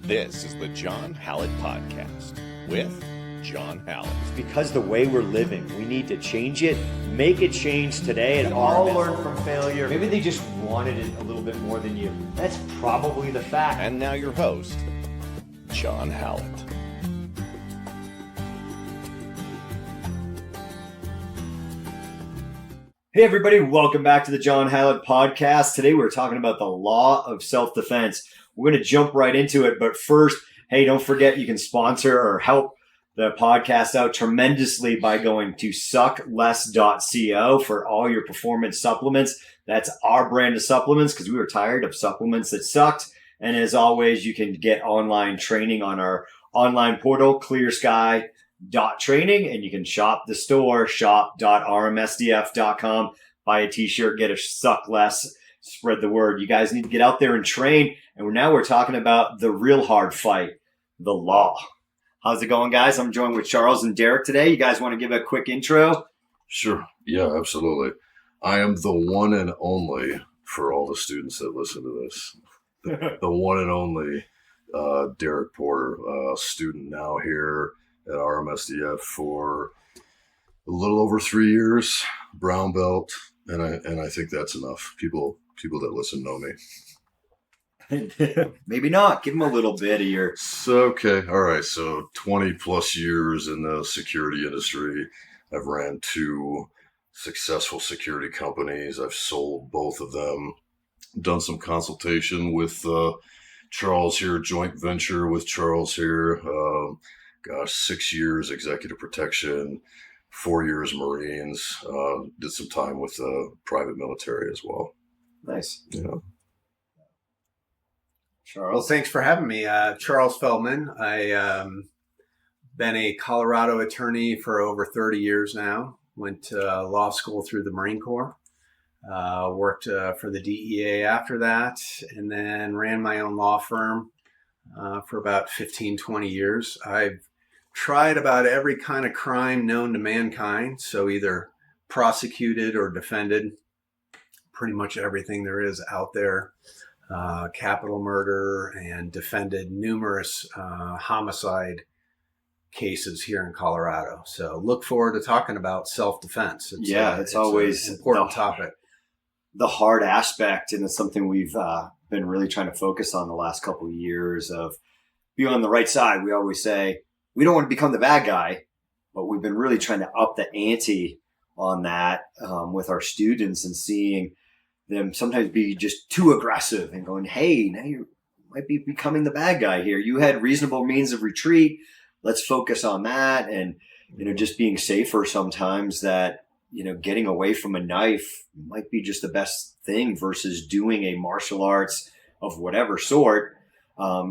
This is the John Hallett Podcast with John Hallett. Because the way we're living, we need to change it, make a change today, and all learn from failure. Maybe they just wanted it a little bit more than you. That's probably the fact. And now your host, John Hallett. Hey everybody, welcome back to the John Hallett Podcast. Today we're talking about the law of self-defense. We're going to jump right into it, but first, hey, don't forget you can sponsor or help the podcast out tremendously by going to suckless.co for all your performance supplements. That's our brand of supplements because we were tired of supplements that sucked. And as always, you can get online training on our online portal, ClearSky.Training, and you can shop the store, shop.rmsdf.com, buy a t-shirt, get a Suck Less, spread the word. You guys need to get out there and train. And now we're talking about the real hard fight, the law. How's it going, guys? I'm joined with Charles and Derek today. You guys want to give a quick intro? Sure. Yeah, absolutely. I am the one and only for all the students that listen to this. The one and only Derek Porter, student now here at RMSDF for a little over 3 years, brown belt, and I think that's enough. People that listen know me. Maybe not. Give them a little bit of your... Okay. All right. So 20 plus years in the security industry. I've ran 2 successful security companies. I've sold both of them. Done some consultation with Charles here, joint venture with Charles here. 6 years executive protection, 4 years Marines. Did some time with private military as well. Nice. Yeah. Charles? Well, thanks for having me. Charles Feldmann. I been a Colorado attorney for over 30 years now. Went to law school through the Marine Corps. Worked for the DEA after that, and then ran my own law firm for about 15, 20 years. I've tried about every kind of crime known to mankind, so either prosecuted or defended pretty much everything there is out there. Capital murder, and defended numerous homicide cases here in Colorado. So look forward to talking about self-defense. It's always an important topic. The hard aspect, and it's something we've been really trying to focus on the last couple of years of being on the right side. We always say we don't want to become the bad guy, but we've been really trying to up the ante on that with our students and seeing them sometimes be just too aggressive and going, hey, now you might be becoming the bad guy here. You had reasonable means of retreat. Let's focus on that. And, just being safer sometimes that, getting away from a knife might be just the best thing versus doing a martial arts of whatever sort,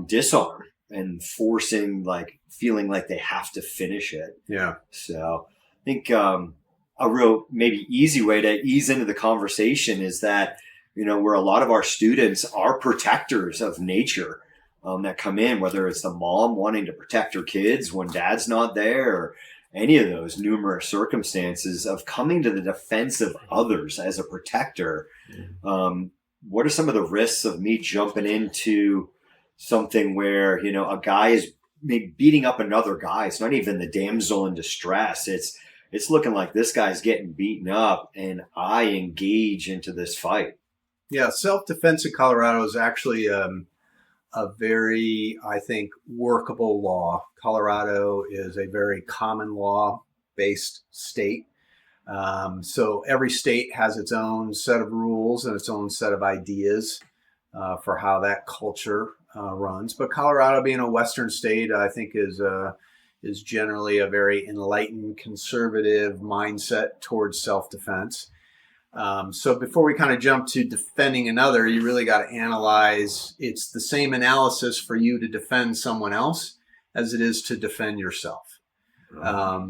disarm and forcing, feeling like they have to finish it. Yeah. So I think, a real maybe easy way to ease into the conversation is that, where a lot of our students are protectors of nature that come in, whether it's the mom wanting to protect her kids when dad's not there or any of those numerous circumstances of coming to the defense of others as a protector. What are some of the risks of me jumping into something where, a guy is maybe beating up another guy? It's not even the damsel in distress. It's looking like this guy's getting beaten up and I engage into this fight. Yeah, self-defense in Colorado is actually a very, I think, workable law. Colorado is a very common law-based state. So every state has its own set of rules and its own set of ideas for how that culture runs. But Colorado, being a Western state, I think is generally a very enlightened, conservative mindset towards self-defense. So before we kind of jump to defending another, you really got to analyze. It's the same analysis for you to defend someone else as it is to defend yourself.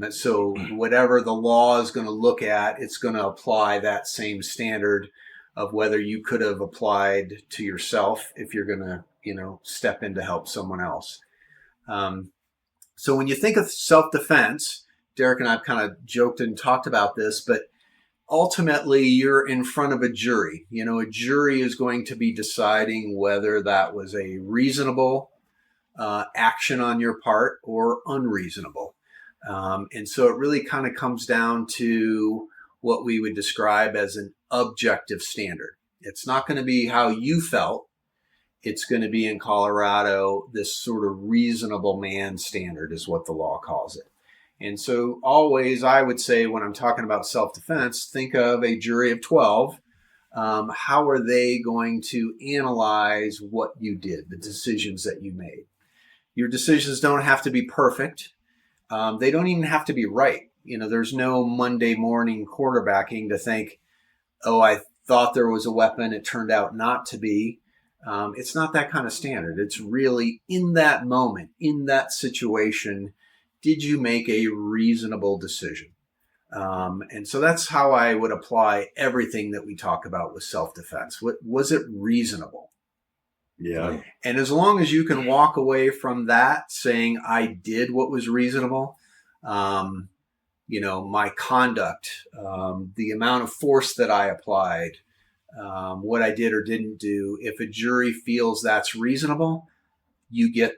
So whatever the law is going to look at, it's going to apply that same standard of whether you could have applied to yourself if you're going to, step in to help someone else. So when you think of self-defense, Derek and I have kind of joked and talked about this, but ultimately you're in front of a jury. A jury is going to be deciding whether that was a reasonable action on your part, or unreasonable. And so it really kind of comes down to what we would describe as an objective standard. It's not going to be how you felt. It's going to be, in Colorado, this sort of reasonable man standard is what the law calls it. And so always, I would say, when I'm talking about self-defense, think of a jury of 12. How are they going to analyze what you did, the decisions that you made? Your decisions don't have to be perfect. They don't even have to be right. There's no Monday morning quarterbacking to think, oh, I thought there was a weapon, it turned out not to be. It's not that kind of standard. It's really, in that moment, in that situation, did you make a reasonable decision? And so that's how I would apply everything that we talk about with self-defense. Was it reasonable? Yeah. And as long as you can walk away from that saying, I did what was reasonable, my conduct, the amount of force that I applied, what I did or didn't do, if a jury feels that's reasonable, you get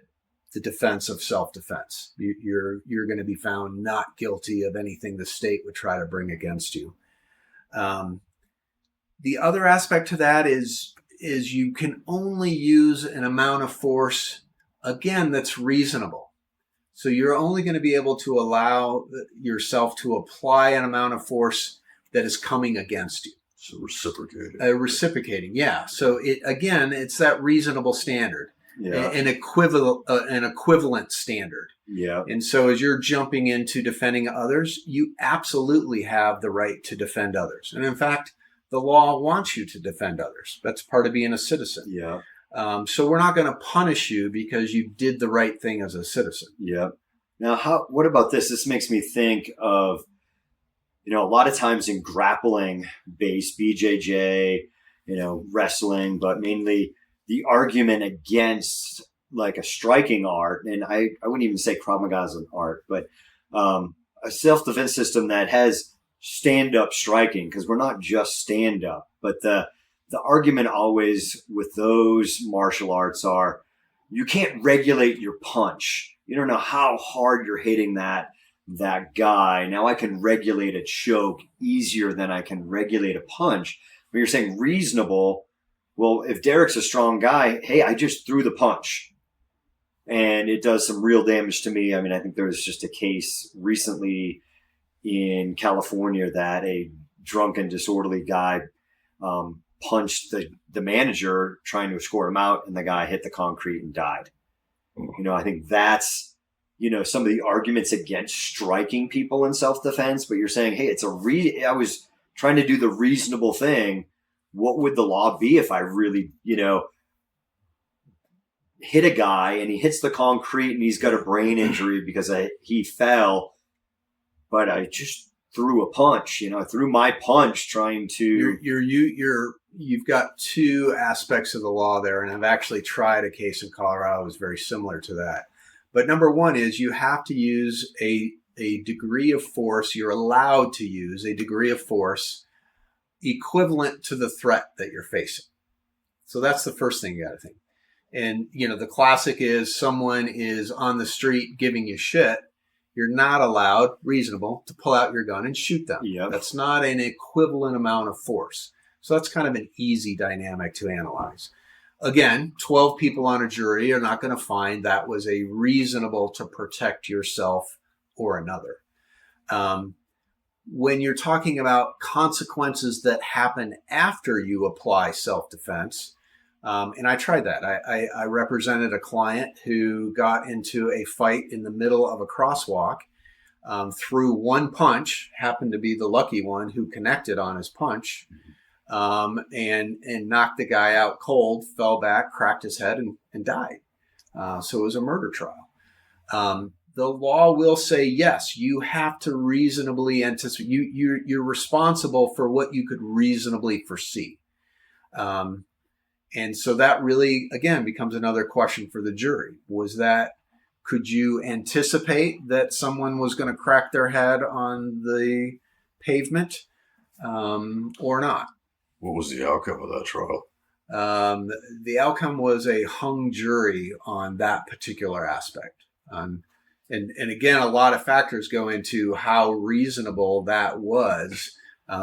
the defense of self-defense. You're going to be found not guilty of anything the state would try to bring against you. The other aspect to that is you can only use an amount of force, again, that's reasonable. So you're only going to be able to allow yourself to apply an amount of force that is coming against you. So reciprocating. Reciprocating, yeah. So it's that reasonable standard, an equivalent standard. Yeah. And so as you're jumping into defending others, you absolutely have the right to defend others. And in fact, the law wants you to defend others. That's part of being a citizen. Yeah. So we're not going to punish you because you did the right thing as a citizen. Yeah. Now, what about this? This makes me think of, a lot of times in grappling based BJJ, wrestling, but mainly the argument against like a striking art. And I wouldn't even say Krav Maga is an art, but a self-defense system that has stand-up striking, because we're not just stand-up, but the argument always with those martial arts are you can't regulate your punch. You don't know how hard you're hitting that guy. Now I can regulate a choke easier than I can regulate a punch. But you're saying reasonable. Well, if Derek's a strong guy, hey, I just threw the punch and it does some real damage to me. I mean, I think there was just a case recently in California that a drunken, disorderly guy punched the manager trying to escort him out, and the guy hit the concrete and died. I think that's, some of the arguments against striking people in self-defense, but you're saying, hey, I was trying to do the reasonable thing. What would the law be if I really, hit a guy and he hits the concrete and he's got a brain injury because he fell, but I just threw a punch, I threw my punch trying to. You've got two aspects of the law there, and I've actually tried a case in Colorado that was very similar to that. But number one is you have to use a degree of force. You're allowed to use a degree of force equivalent to the threat that you're facing. So that's the first thing you got to think. And, the classic is someone is on the street giving you shit. You're not allowed, reasonable, to pull out your gun and shoot them. Yep. That's not an equivalent amount of force. So that's kind of an easy dynamic to analyze. Again, 12 people on a jury are not going to find that was a reasonable to protect yourself or another. When you're talking about consequences that happen after you apply self-defense, and I tried that. I represented a client who got into a fight in the middle of a crosswalk, threw one punch, happened to be the lucky one who connected on his punch, and knocked the guy out cold, fell back, cracked his head, and died. So it was a murder trial. The law will say, yes, you have to reasonably anticipate. You're responsible for what you could reasonably foresee. And so that really, again, becomes another question for the jury. Could you anticipate that someone was going to crack their head on the pavement or not? What was the outcome of that trial? The outcome was a hung jury on that particular aspect. And again, a lot of factors go into how reasonable that was,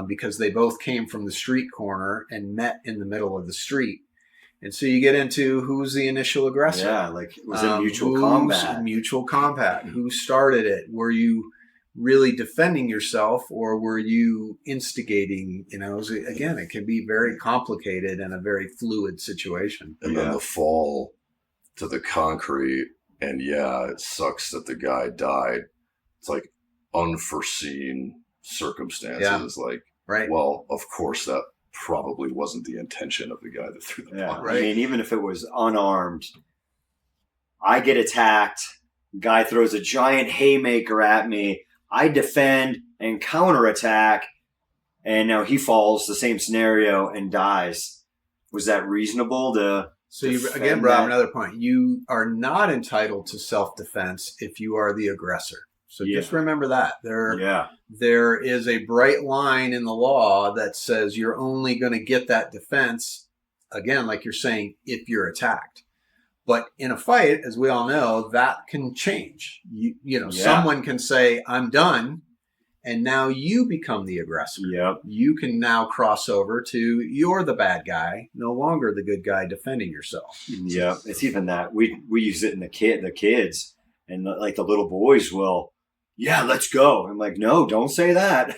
because they both came from the street corner and met in the middle of the street. And so you get into who's the initial aggressor. Yeah, like was it mutual combat? Mutual combat. Who started it? Were you really defending yourself, or were you instigating? Again, it can be very complicated and a very fluid situation. And then the fall to the concrete, and it sucks that the guy died. It's like unforeseen circumstances. Yeah. Like, right. Well, of course that probably wasn't the intention of the guy that threw the punch. Right. I mean, even if it was unarmed, I get attacked, guy throws a giant haymaker at me, I defend and counterattack, and now he falls, the same scenario, and dies. Was that reasonable to... So you again brought up another point. You are not entitled to self-defense if you are the aggressor. So just remember that. There is a bright line in the law that says you're only going to get that defense, again, like you're saying, if you're attacked. But in a fight, as we all know, that can change. Someone can say, I'm done, and now you become the aggressor. Yep. You can now cross over to you're the bad guy, no longer the good guy defending yourself. Yeah, it's even that. We use it in the kids, and like the little boys will, let's go. I'm like, no, don't say that.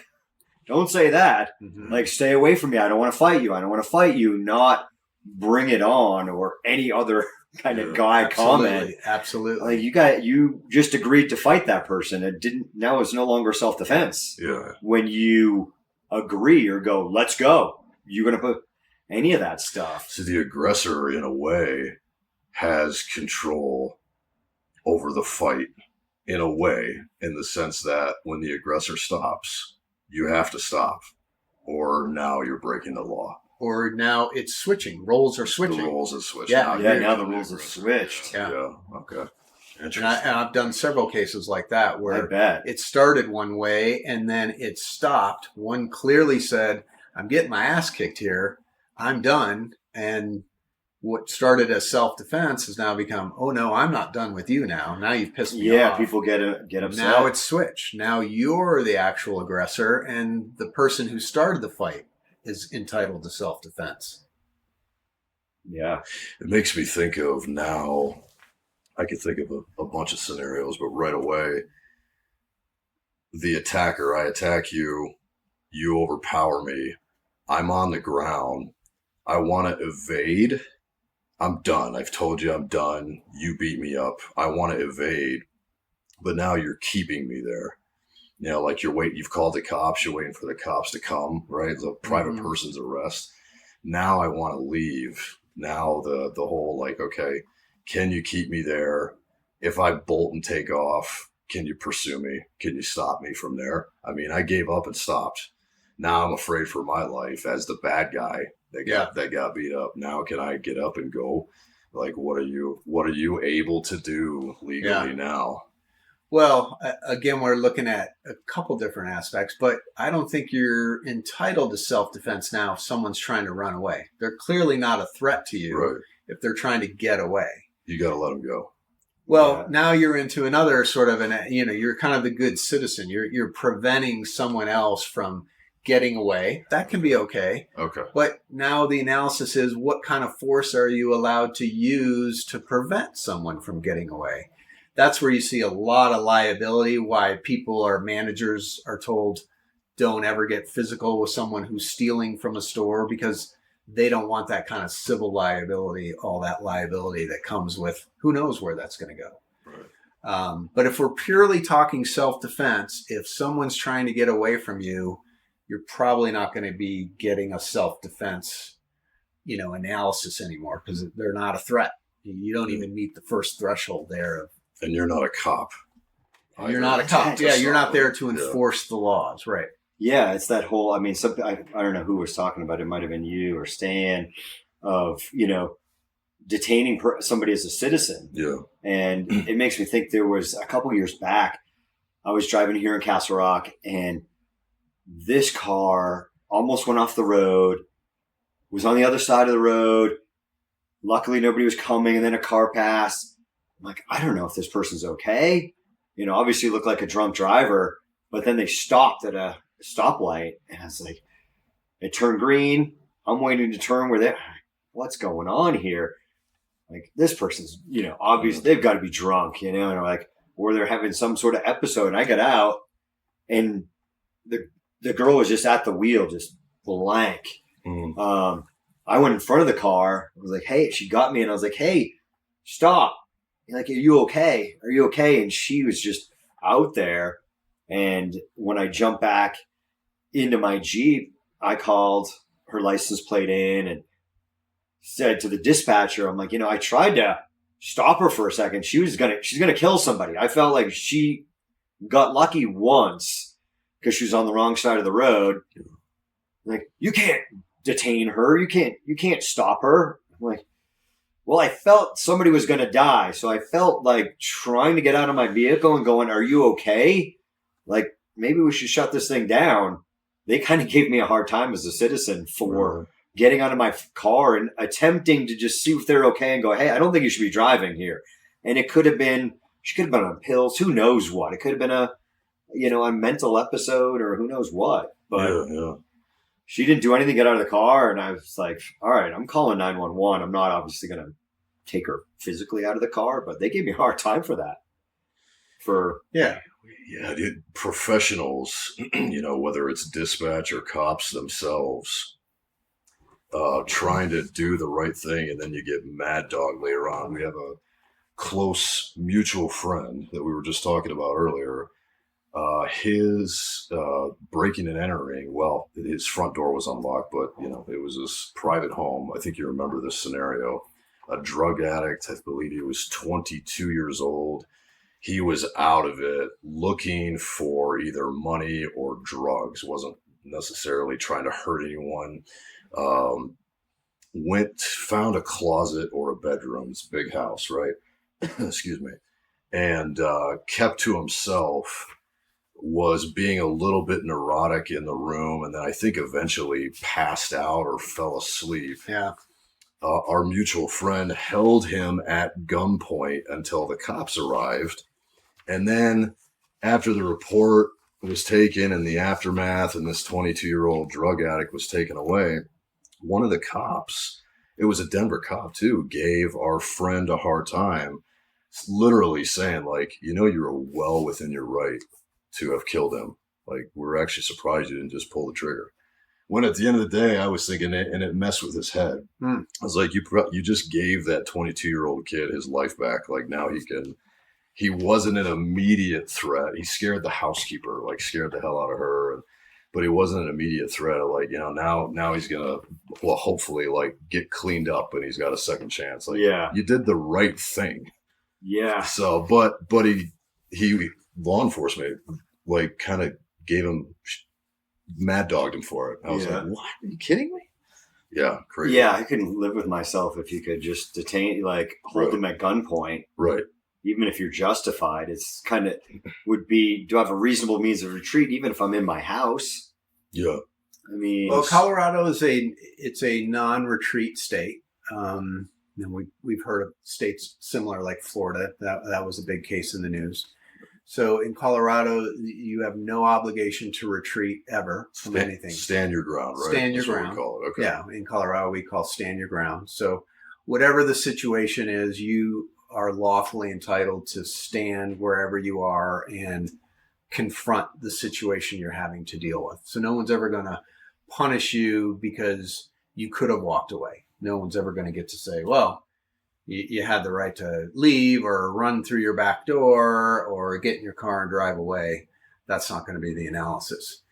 Don't say that. Mm-hmm. Like, stay away from me. I don't want to fight you. I don't want to fight you. Not bring it on or any other kind of guy comment. Absolutely. Like you just agreed to fight that person. It didn't. Now it's no longer self-defense. Yeah. When you agree or go, let's go. You're going to put any of that stuff. So the aggressor, in a way, has control over the fight. In a way, in the sense that when the aggressor stops, you have to stop, or now you're breaking the law. Or now it's switching. Roles are switching. The roles have switched. Now the roles have switched. Yeah. Okay. And I've done several cases like that where I bet. It started one way and then it stopped. One clearly said, I'm getting my ass kicked here. I'm done. And what started as self-defense has now become, oh no, I'm not done with you now. Now you've pissed me off. Yeah, people get upset. Now it's switched. Now you're the actual aggressor, and the person who started the fight is entitled to self-defense. Yeah. It makes me think of now, I could think of a bunch of scenarios, but right away, the attacker, I attack you, you overpower me, I'm on the ground, I want to evade, I'm done. I've told you I'm done. You beat me up. I want to evade, but now you're keeping me there. Like you're waiting, you've called the cops, you're waiting for the cops to come, right? The private person's arrest. Now I want to leave. Now the whole like, okay, can you keep me there? If I bolt and take off, can you pursue me? Can you stop me from there? I mean, I gave up and stopped. Now I'm afraid for my life as the bad guy that got beat up. Now can I get up and go? Like, what are you able to do legally now? Well, again, we're looking at a couple different aspects, but I don't think you're entitled to self-defense now if someone's trying to run away. They're clearly not a threat to you if they're trying to get away. You got to let them go. Well, now you're into another sort of you're kind of the good citizen. You're preventing someone else from getting away. That can be okay. Okay. But now the analysis is, what kind of force are you allowed to use to prevent someone from getting away? That's where you see a lot of liability, why managers are told, don't ever get physical with someone who's stealing from a store, because they don't want that kind of civil liability, all that liability that comes with who knows where that's going to go. Right. But if we're purely talking self-defense, if someone's trying to get away from you, you're probably not going to be getting a self-defense, analysis anymore, because they're not a threat. You don't even meet the first threshold there. And you're not a cop. You're not a cop. Yeah, you're not there to enforce the laws, right? Yeah, it's that whole, I don't know who was talking about it. It might have been you or Stan, of, detaining somebody as a citizen. Yeah. And it makes me think, there was a couple years back, I was driving here in Castle Rock, and this car almost went off the road. was on the other side of the road. Luckily, nobody was coming, and then a car passed. I'm like, I don't know if this person's okay. Obviously looked like a drunk driver, but then they stopped at a stoplight, and I was like, it turned green. I'm waiting to turn what's going on here? Like, this person's, obviously they've got to be drunk, or they're having some sort of episode. And I got out, and the girl was just at the wheel, just blank. I went in front of the car. I was like, hey, she got me, and I was like, hey, stop. Like, are you okay? Are you okay? And she was just out there. And when I jumped back into my Jeep, I called her license plate in and said to the dispatcher, I'm like, I tried to stop her for a second. She's going to kill somebody. I felt like she got lucky once because she was on the wrong side of the road. Like, you can't detain her. You can't stop her. I'm like, well, I felt somebody was going to die. So I felt like trying to get out of my vehicle and going, are you okay? Like, maybe we should shut this thing down. They kind of gave me a hard time as a citizen for getting out of my car and attempting to just see if they're okay and go, hey, I don't think you should be driving here. And it could have been, she could have been on pills. Who knows what? It could have been a mental episode or who knows what. But she didn't do anything to get out of the car. And I was like, all right, I'm calling 911. I'm not obviously going to take her physically out of the car, but they gave me a hard time for that. Dude, professionals, whether it's dispatch or cops themselves, trying to do the right thing, and then you get mad dog later on. We have a close mutual friend that we were just talking about earlier. His breaking and entering, well, his front door was unlocked, but, it was his private home. I think you remember this scenario. A drug addict, I believe he was 22 years old. He was out of it looking for either money or drugs, wasn't necessarily trying to hurt anyone. Found a closet or a bedroom. It's a big house, right? Excuse me. And kept to himself, was being a little bit neurotic in the room, and then I think eventually passed out or fell asleep. Yeah. Our mutual friend held him at gunpoint until the cops arrived. And then after the report was taken and the aftermath and this 22-year-old drug addict was taken away, one of the cops, it was a Denver cop too, gave our friend a hard time, literally saying, like, you were well within your right to have killed him. Like, we're actually surprised you didn't just pull the trigger. When at the end of the day, I was thinking it, and it messed with his head. I was like, you just gave that 22-year-old kid his life back. Like, now he wasn't an immediate threat. He scared the housekeeper, like scared the hell out of her. But he wasn't an immediate threat. Like, now he's going to, well, hopefully, like, get cleaned up and he's got a second chance. Like, you did the right thing. Yeah. So, but he law enforcement, like, kind of gave him, mad dogged him for it. I was like, what? Are you kidding me? Yeah, crazy. Yeah, I couldn't live with myself if you could just detain, like, hold them at gunpoint. Right. Even if you're justified, it's kind of would be, do I have a reasonable means of retreat, even if I'm in my house? Yeah. I mean, well, Colorado is a non-retreat state. And we've heard of states similar, like Florida. That was a big case in the news. So in Colorado, you have no obligation to retreat ever from anything. Stand your ground, right? Stand your That's ground. What we call it. Okay. Yeah, in Colorado, we call stand your ground. So whatever the situation is, you are lawfully entitled to stand wherever you are and confront the situation you're having to deal with. So no one's ever going to punish you because you could have walked away. No one's ever going to get to say, well, you had the right to leave or run through your back door or get in your car and drive away. That's not going to be the analysis.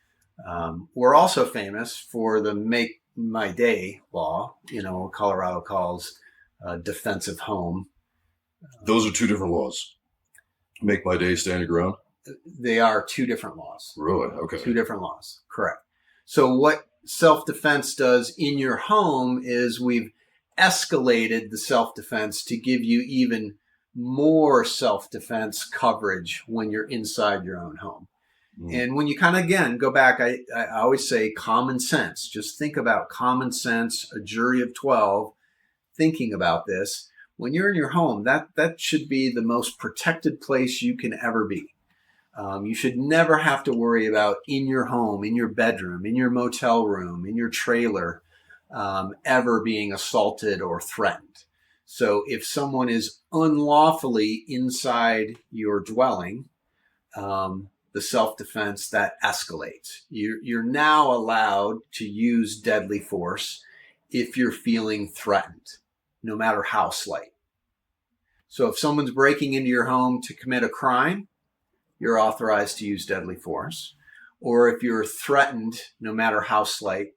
We're also famous for the Make My Day law, Colorado calls defensive home. Those are two different laws. Make My Day, stand your ground? They are two different laws. Really? Okay. Two different laws. Correct. So what self-defense does in your home is we've escalated the self-defense to give you even more self-defense coverage when you're inside your own home. And when you kind of, again, go back, I always say common sense. Just think about common sense, a jury of 12 thinking about this. When you're in your home, that should be the most protected place you can ever be. You should never have to worry about in your home, in your bedroom, in your motel room, in your trailer, ever being assaulted or threatened. So if someone is unlawfully inside your dwelling, the self-defense, that escalates. You're now allowed to use deadly force if you're feeling threatened, no matter how slight. So if someone's breaking into your home to commit a crime, you're authorized to use deadly force. Or if you're threatened, no matter how slight,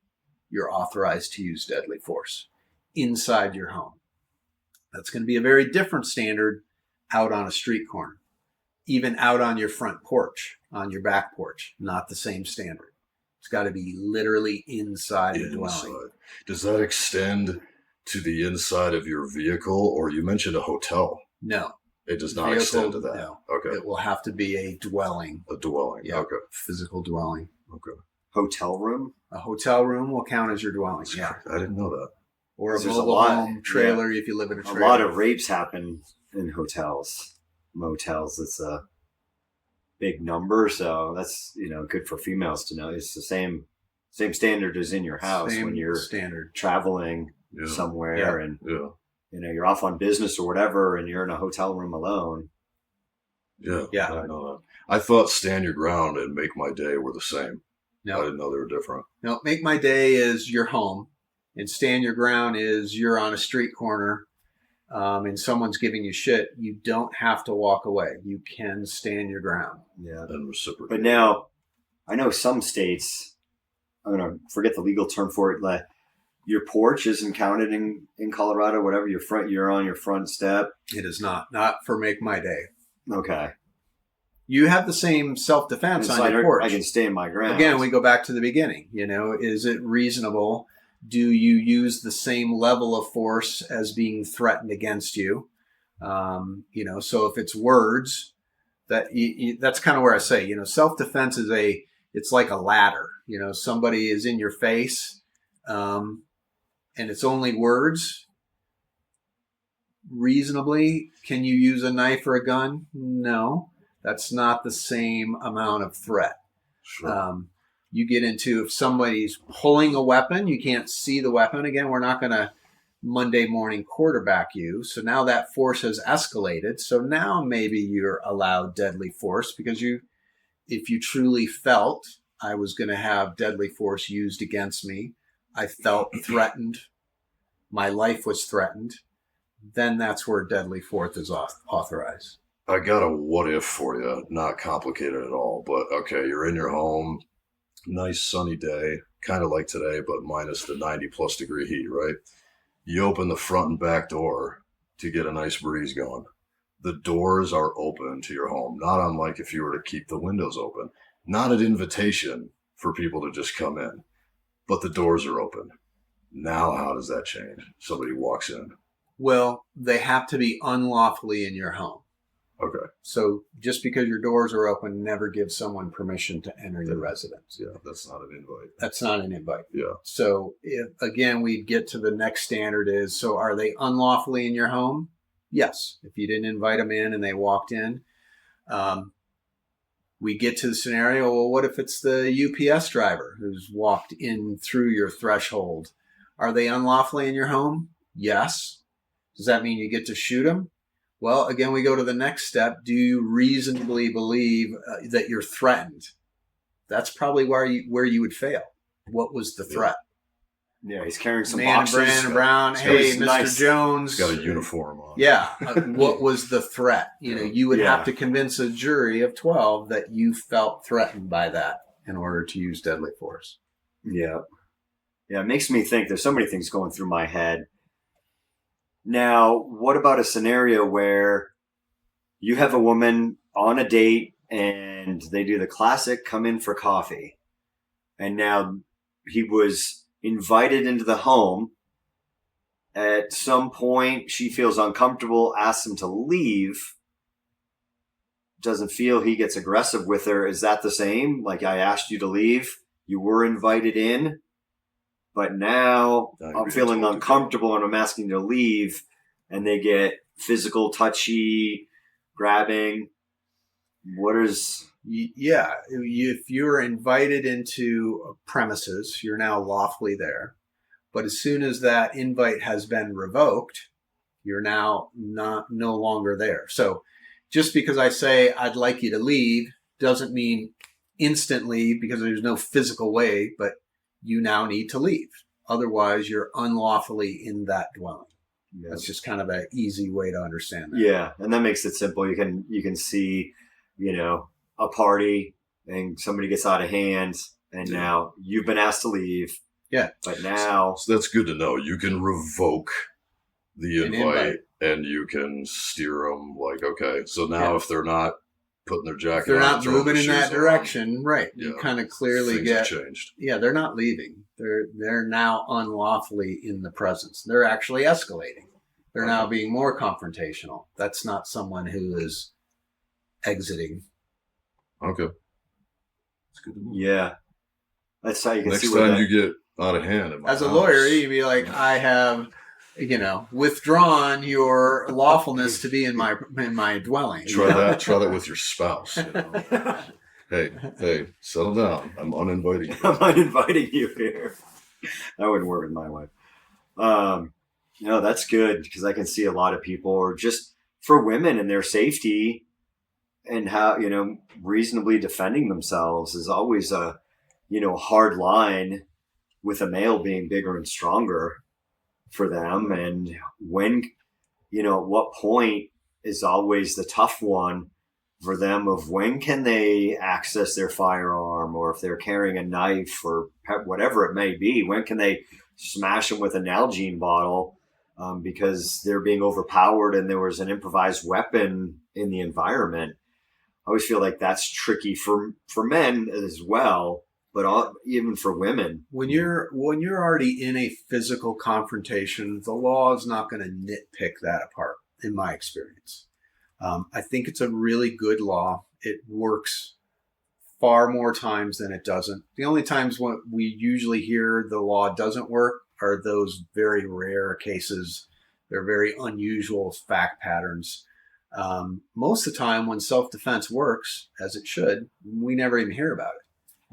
you're authorized to use deadly force inside your home. That's going to be a very different standard out on a street corner, even out on your front porch, on your back porch, not the same standard. It's got to be literally inside the dwelling. Does that extend to the inside of your vehicle, or you mentioned a hotel? No. It does not extend to that. No. Okay. It will have to be a dwelling. A dwelling. Yeah. Okay. Physical dwelling. Okay. Hotel room? A hotel room will count as your dwelling. Yeah. I didn't know that. Or a There's mobile home trailer if you live in a trailer. A lot of rapes happen in hotels, motels. It's a big number, so that's good for females to know. It's the same standard as in your house when you're traveling somewhere and you're off on business or whatever, and you're in a hotel room alone. Yeah. I know that. I thought stand your ground and make my day were the same. No. I didn't know they were different. No, make my day is your home, and stand your ground is you're on a street corner, and someone's giving you shit. You don't have to walk away. You can stand your ground. Yeah. And reciprocate. But now, I know some states, I'm going to forget the legal term for it, like your porch isn't counted in Colorado, whatever, you're on your front step. It is not for make my day. Okay. You have the same self-defense on your porch. I can stand my ground. Again, we go back to the beginning. Is it reasonable? Do you use the same level of force as being threatened against you? So if it's words, that's kind of where I say, self-defense it's like a ladder. Somebody is in your face, and it's only words. Reasonably, can you use a knife or a gun? No, that's not the same amount of threat. Sure. You get into if somebody's pulling a weapon, you can't see the weapon. Again, we're not going to Monday morning quarterback you. So now that force has escalated. So now maybe you're allowed deadly force because if you truly felt I was going to have deadly force used against me, I felt threatened, my life was threatened, then that's where deadly force is authorized. I got a what if for you, not complicated at all, but okay, you're in your home, nice sunny day, kind of like today, but minus the 90 plus degree heat, right? You open the front and back door to get a nice breeze going. The doors are open to your home, not unlike if you were to keep the windows open. Not an invitation for people to just come in, but the doors are open. Now, how does that change? Somebody walks in. Well, they have to be unlawfully in your home. Okay. So just because your doors are open, never give someone permission to enter your residence. Yeah, that's not an invite. That's not an invite. Yeah. So if, again, we get to the next standard is, so are they unlawfully in your home? Yes. If you didn't invite them in and they walked in, we get to the scenario, well, what if it's the UPS driver who's walked in through your threshold? Are they unlawfully in your home? Yes. Does that mean you get to shoot them? Well, again, we go to the next step. Do you reasonably believe that you're threatened? That's probably where you would fail. What was the threat? Yeah, he's carrying some Man boxes. in Brandon Brown. Hey, Mr. Nice. Jones. He's got a uniform on. Yeah. What was the threat? You would have to convince a jury of 12 that you felt threatened by that in order to use deadly force. Yeah. Yeah, it makes me think there's so many things going through my head. Now, what about a scenario where you have a woman on a date and they do the classic come in for coffee, and now he was invited into the home. At some point, she feels uncomfortable, asks him to leave. doesn't feel he gets aggressive with her, is that the same? Like, I asked you to leave, you were invited in, but now I'm feeling uncomfortable and I'm asking you to leave, and they get physical, touchy, grabbing. Yeah, if you're invited into premises, you're now lawfully there. But as soon as that invite has been revoked, you're now no longer there. So just because I say I'd like you to leave doesn't mean instantly, because there's no physical way, but you now need to leave. Otherwise, you're unlawfully in that dwelling. Yeah. That's just kind of an easy way to understand that. Yeah, and that makes it simple. You can see, a party and somebody gets out of hand, and now you've been asked to leave. Yeah. But now... So that's good to know. You can revoke the invite and you can steer them like, okay, so now if they're not putting their jacket if they're on, not moving in that direction, right, you kind of clearly get... changed. Yeah, they're not leaving. They're now unlawfully in the presence. They're actually escalating. They're now being more confrontational. That's not someone who is exiting. Okay. That's good to know. Yeah. That's how you can see. Next time you get out of hand. As a lawyer, you'd be like, I have, withdrawn your lawfulness to be in my dwelling. Try that with your spouse. Hey, settle down. I'm uninviting you. I'm uninviting you here. That wouldn't work with my wife. That's good, because I can see a lot of people, or just for women and their safety and how, reasonably defending themselves is always a, hard line with a male being bigger and stronger for them. And when, at what point is always the tough one for them, of when can they access their firearm, or if they're carrying a knife or whatever it may be, when can they smash them with a Nalgene bottle because they're being overpowered and there was an improvised weapon in the environment. I always feel like that's tricky for men as well, but even for women. When you're already in a physical confrontation, the law is not going to nitpick that apart, in my experience. I think it's a really good law. It works far more times than it doesn't. The only times when we usually hear the law doesn't work are those very rare cases. They're very unusual fact patterns. Most of the time when self-defense works, as it should, we never even hear about it.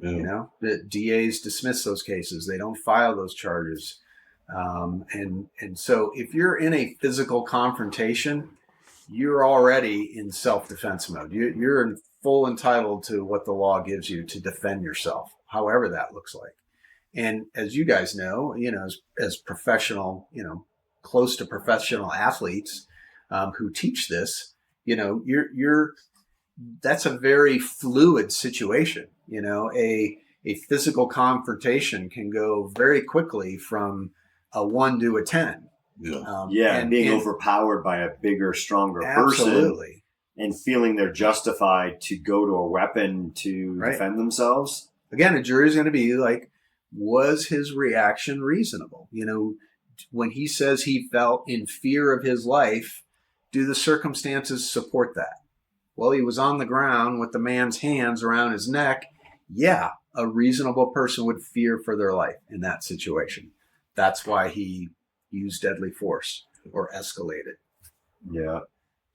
Yeah. The DAs dismiss those cases. They don't file those charges. And so if you're in a physical confrontation, you're already in self-defense mode. You're full entitled to what the law gives you to defend yourself, however that looks like. And as you guys know, as professional, close to professional athletes who teach this, that's a very fluid situation. A physical confrontation can go very quickly from a 1 to a 10. And being overpowered by a bigger, stronger person, and feeling they're justified to go to a weapon to defend themselves. Again, a jury's going to be like, was his reaction reasonable? When he says he felt in fear of his life, do the circumstances support that? Well, he was on the ground with the man's hands around his neck. Yeah, a reasonable person would fear for their life in that situation. That's why he used deadly force or escalated. Yeah.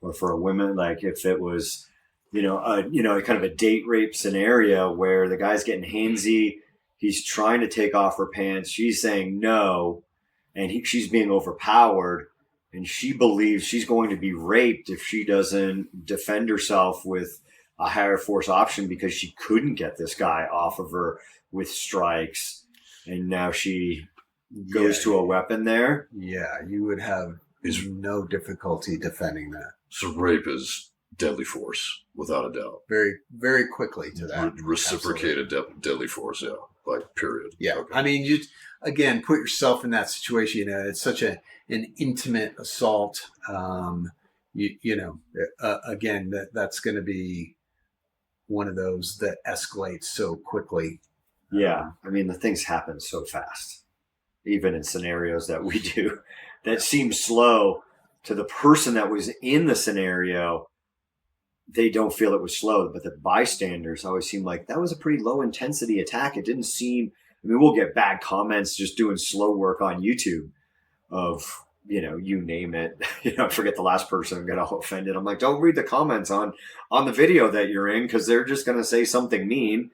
Or for a woman, like if it was, kind of a date rape scenario where the guy's getting handsy, he's trying to take off her pants, she's saying no, and she's being overpowered, and she believes she's going to be raped if she doesn't defend herself with a higher force option, because she couldn't get this guy off of her with strikes, and now she goes to a weapon there. Yeah, you would have no difficulty defending that. So rape is deadly force, without a doubt. Very, very quickly to that. Reciprocated deadly force, period. Yeah. Okay. I mean, you, again, put yourself in that situation. It's such an intimate assault. Again, that's going to be one of those that escalates so quickly. Yeah. I mean, the things happen so fast, even in scenarios that we do that seem slow to the person that was in the scenario. they don't feel it was slow, but the bystanders always seem like that was a pretty low intensity attack. It didn't seem, I mean, we'll get bad comments just doing slow work on YouTube of, you name it. I forget the last person got all offended. I'm like, don't read the comments on the video that you're in, because they're just going to say something mean.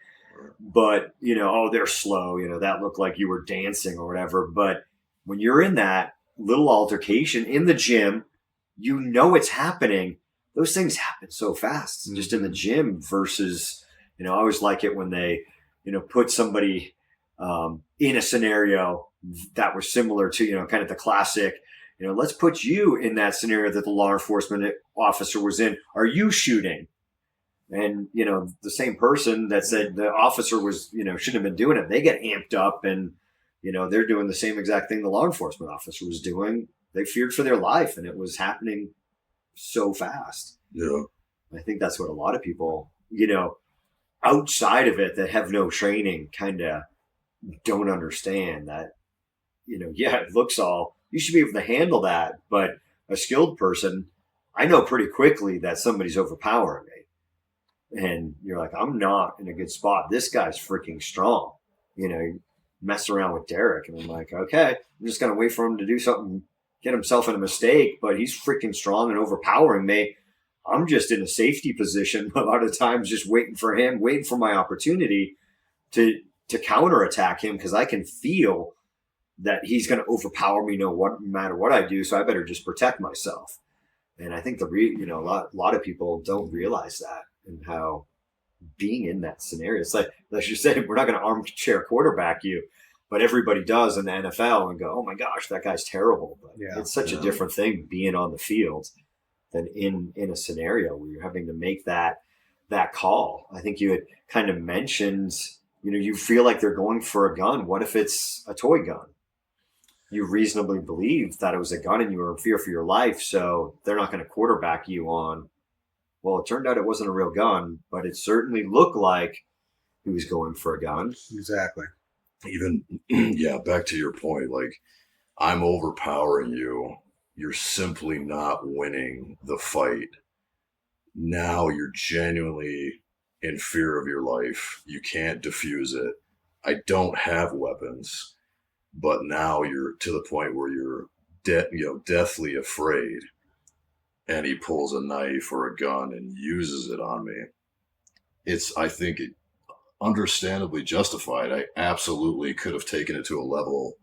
But, oh, they're slow. That looked like you were dancing or whatever. But when you're in that little altercation in the gym, it's happening. Those things happen so fast just in the gym versus, I always like it when they, put somebody in a scenario that was similar to, kind of the classic, let's put you in that scenario that the law enforcement officer was in. Are you shooting? And, the same person that said the officer was, shouldn't have been doing it, they get amped up and, they're doing the same exact thing the law enforcement officer was doing. They feared for their life, and it was happening so fast. Yeah. I think that's what a lot of people, outside of it that have no training kind of don't understand that, it looks all, you should be able to handle that. But a skilled person, I know pretty quickly that somebody's overpowering me. And you're like, I'm not in a good spot. This guy's freaking strong. Mess around with Derek. And I'm like, okay, I'm just going to wait for him to do something, get himself in a mistake, but he's freaking strong and overpowering me. I'm just in a safety position a lot of times, just waiting for him, waiting for my opportunity to counterattack him, because I can feel that he's going to overpower me no matter what I do. So I better just protect myself. And I think a lot of people don't realize that, and how being in that scenario, it's like you said, we're not going to armchair quarterback you, but everybody does in the NFL and go, oh my gosh, that guy's terrible. But it's such a different thing being on the field than in a scenario where you're having to make that call. I think you had kind of mentioned, you feel like they're going for a gun. What if it's a toy gun? You reasonably believed that it was a gun and you were in fear for your life, so they're not going to quarterback you on, well, it turned out it wasn't a real gun, but it certainly looked like he was going for a gun. Exactly. Even, back to your point, like, I'm overpowering you. You're simply not winning the fight. Now you're genuinely in fear of your life. You can't defuse it. I don't have weapons, but now you're to the point where you're deathly afraid. And he pulls a knife or a gun and uses it on me. I think, understandably justified. I absolutely could have taken it to a level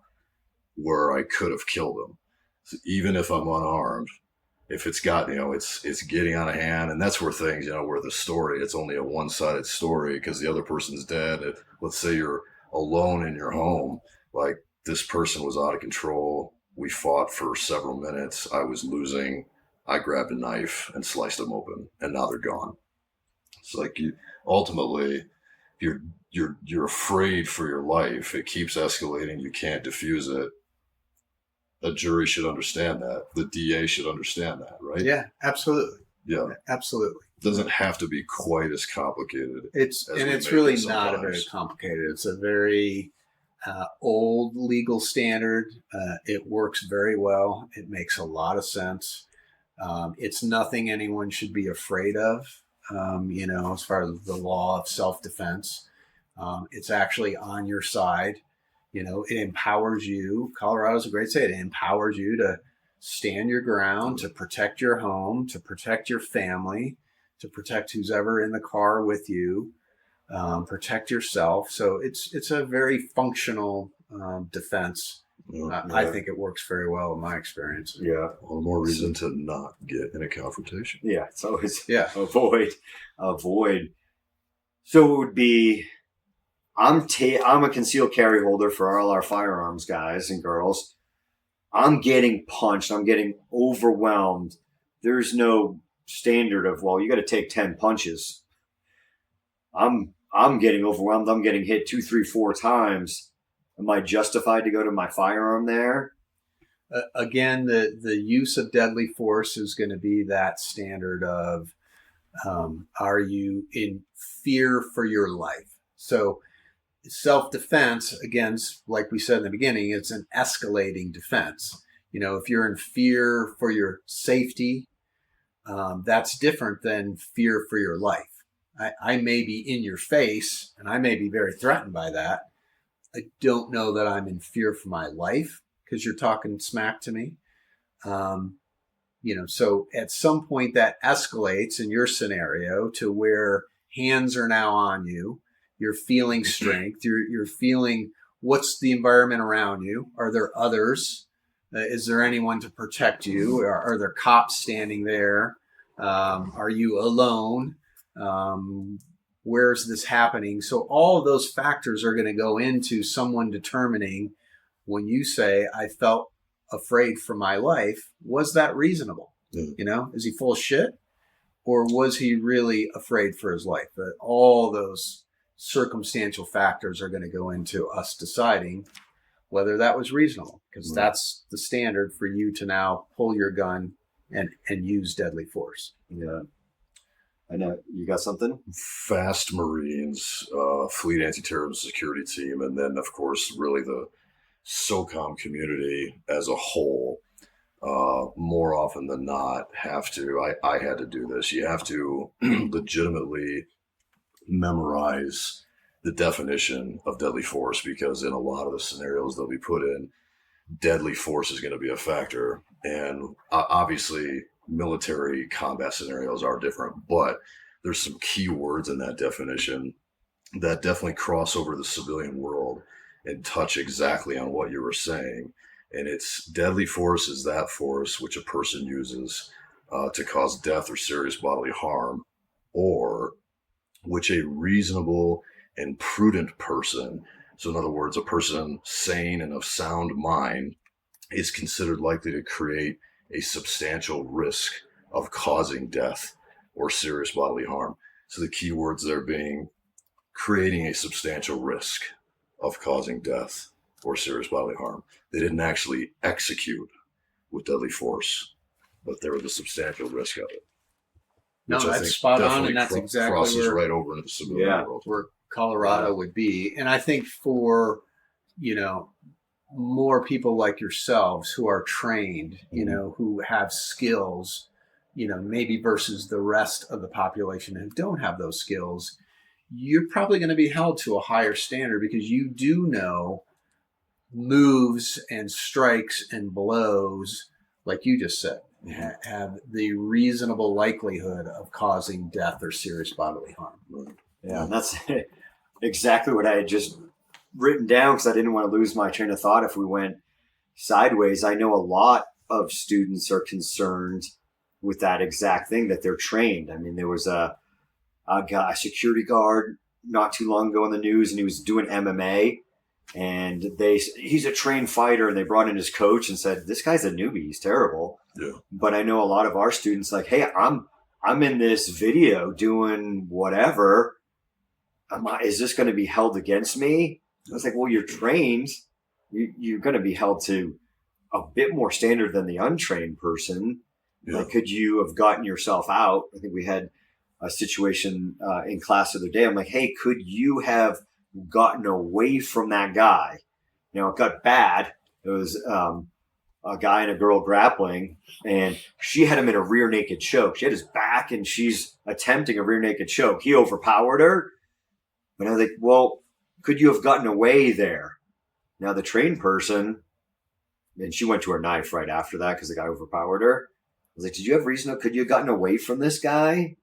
where I could have killed him. So even if I'm unarmed, if it's got, it's getting out of hand. And that's where things, where the story, it's only a one-sided story because the other person's dead. Let's say you're alone in your home, like, this person was out of control. We fought for several minutes. I was losing. I grabbed a knife and sliced them open, and now they're gone. It's like, ultimately, you're afraid for your life. It keeps escalating. You can't defuse it. A jury should understand that. The DA should understand that, right? Yeah, absolutely. Yeah, absolutely. It doesn't have to be quite as complicated. It's really not a very complicated. It's a very old legal standard. It works very well. It makes a lot of sense. It's nothing anyone should be afraid of, as far as the law of self-defense. It's actually on your side. It empowers you. Colorado's a great state. It empowers you to stand your ground, to protect your home, to protect your family, to protect who's ever in the car with you, protect yourself. So it's a very functional defense. I think it works very well in my experience. Yeah. All the more reason to not get in a confrontation. Yeah. It's always avoid. So it would be, I'm a concealed carry holder for all our firearms guys and girls. I'm getting punched. I'm getting overwhelmed. There's no standard of, well, you got to take 10 punches. I'm getting overwhelmed. I'm getting hit 2, 3, 4 times. Am I justified to go to my firearm there? Again, the use of deadly force is going to be that standard of, are you in fear for your life? So self-defense, again, like we said in the beginning, it's an escalating defense. If you're in fear for your safety, That's different than fear for your life. I may be in your face and I may be very threatened by that. I don't know that I'm in fear for my life because you're talking smack to me. So at some point that escalates in your scenario to where hands are now on you. You're feeling strength. You're feeling what's the environment around you? Are there others? Is there anyone to protect you? Are there cops standing there? Are you alone? Where's this happening? So all of those factors are going to go into someone determining when you say, I felt afraid for my life, was that reasonable? Is he full of shit? Or was he really afraid for his life? But all those circumstantial factors are going to go into us deciding whether that was reasonable, because that's the standard for you to now pull your gun and use deadly force. Yeah. I know. You got something? Fast Marines, Fleet Anti-Terrorism Security Team, and then, of course, really the SOCOM community as a whole, more often than not, have to, I had to do this. You have to legitimately memorize the definition of deadly force, because in a lot of the scenarios they'll be put in, deadly force is going to be a factor. And obviously military combat scenarios are different, but there's some key words in that definition that definitely cross over the civilian world and touch exactly on what you were saying. And it's deadly force is that force which a person uses to cause death or serious bodily harm, or which a reasonable and prudent person, so in other words, a person sane and of sound mind, is considered likely to create a substantial risk of causing death or serious bodily harm. So the key words there being creating a substantial risk of causing death or serious bodily harm. They didn't actually execute with deadly force, but there was a substantial risk of it. No, that's spot on, and that's exactly crosses where, right over into the civilian world. Where Colorado would be. And I think for, more people like yourselves who are trained, who have skills, maybe versus the rest of the population who don't have those skills, you're probably going to be held to a higher standard because you do know moves and strikes and blows, like you just said, have the reasonable likelihood of causing death or serious bodily harm. Yeah, and that's exactly what I had just written down because I didn't want to lose my train of thought if we went sideways. I know a lot of students are concerned with that exact thing, that they're trained. I mean, there was a guy, a security guard, not too long ago in the news, and he was doing MMA. And he's a trained fighter, and they brought in his coach and said, "This guy's a newbie. He's terrible." Yeah. But I know a lot of our students like, "Hey, I'm in this video doing whatever. Is this going to be held against me?" I was like, "Well, you're trained. You're going to be held to a bit more standard than the untrained person. Yeah. Like, could you have gotten yourself out?" I think we had a situation in class the other day. I'm like, "Hey, could you have gotten away from that guy?" It got bad. It was a guy and a girl grappling, and she had him in a rear naked choke. She had his back, and she's attempting a rear naked choke. He overpowered her. But I was like, well, could you have gotten away there? Now, the trained person, and she went to her knife right after that because the guy overpowered her. I was like, did you have reason? Could you have gotten away from this guy?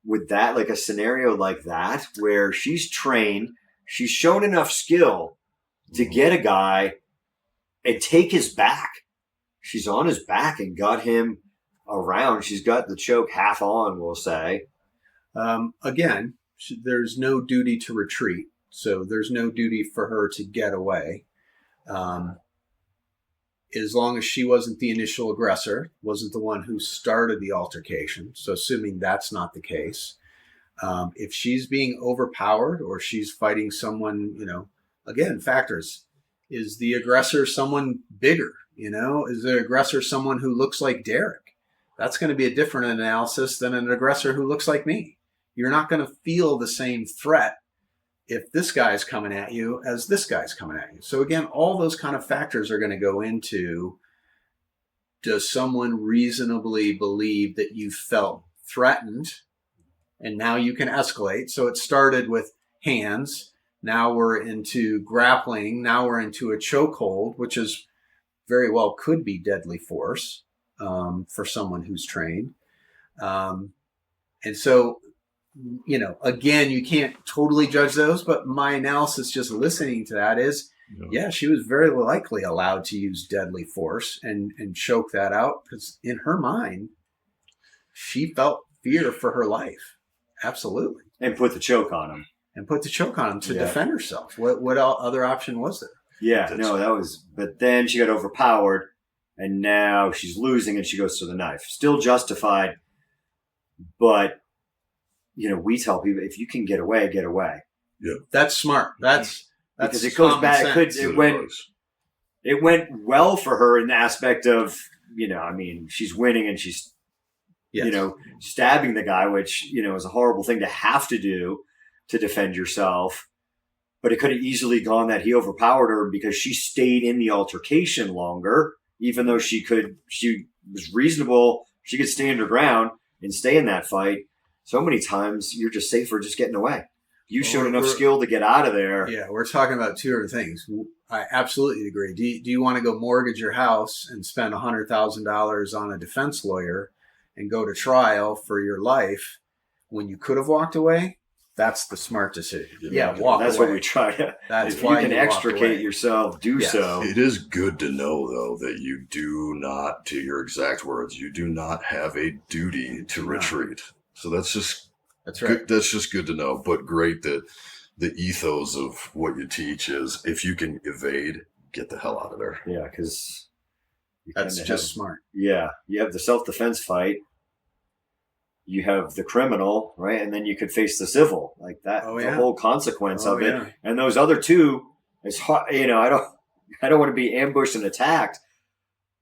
With that, like a scenario like that, where she's trained, she's shown enough skill to get a guy and take his back. She's on his back and got him around. She's got the choke half on, we'll say. Again, there's no duty to retreat. So there's no duty for her to get away. As long as she wasn't the initial aggressor, wasn't the one who started the altercation. So assuming that's not the case, if she's being overpowered or she's fighting someone, again, factors. Is the aggressor someone bigger? Is the aggressor someone who looks like Derek? That's going to be a different analysis than an aggressor who looks like me. You're not going to feel the same threat if this guy's coming at you as this guy's coming at you. So again, all those kind of factors are going to go into does someone reasonably believe that you felt threatened? And now you can escalate. So it started with hands. Now we're into grappling. Now we're into a chokehold, which is very well could be deadly force for someone who's trained. And so, again, you can't totally judge those, but my analysis just listening to that is, yeah, she was very likely allowed to use deadly force and choke that out because in her mind, she felt fear for her life. Absolutely. And put the choke on him. To defend herself. What other option was there? Yeah, but then she got overpowered and now she's losing and she goes to the knife. Still justified, but, we tell people if you can get away, get away. Yeah. That's smart. That's because it goes back. It went well for her in the aspect of, she's winning and she's, stabbing the guy, which, is a horrible thing to have to do to defend yourself. But it could have easily gone that he overpowered her because she stayed in the altercation longer, even though she was reasonable. She could stand her ground and stay in that fight. So many times you're just safer just getting away. You showed enough skill to get out of there. Yeah, we're talking about two other things. I absolutely agree. Do you want to go mortgage your house and spend $100,000 on a defense lawyer and go to trial for your life when you could have walked away? That's the smart decision. Yeah, walk That's away. What we try to. That's if why you can extricate yourself, do so. It is good to know, though, that you do not, to your exact words, you do not have a duty to retreat. So that's right. Good. That's just good to know. But great that the ethos of what you teach is if you can evade, get the hell out of there. Yeah, because that's just smart. Yeah, you have the self-defense fight. You have the criminal, right? And then you could face the civil, like that. The whole consequence of it. Yeah. And those other two, it's hard, I don't want to be ambushed and attacked.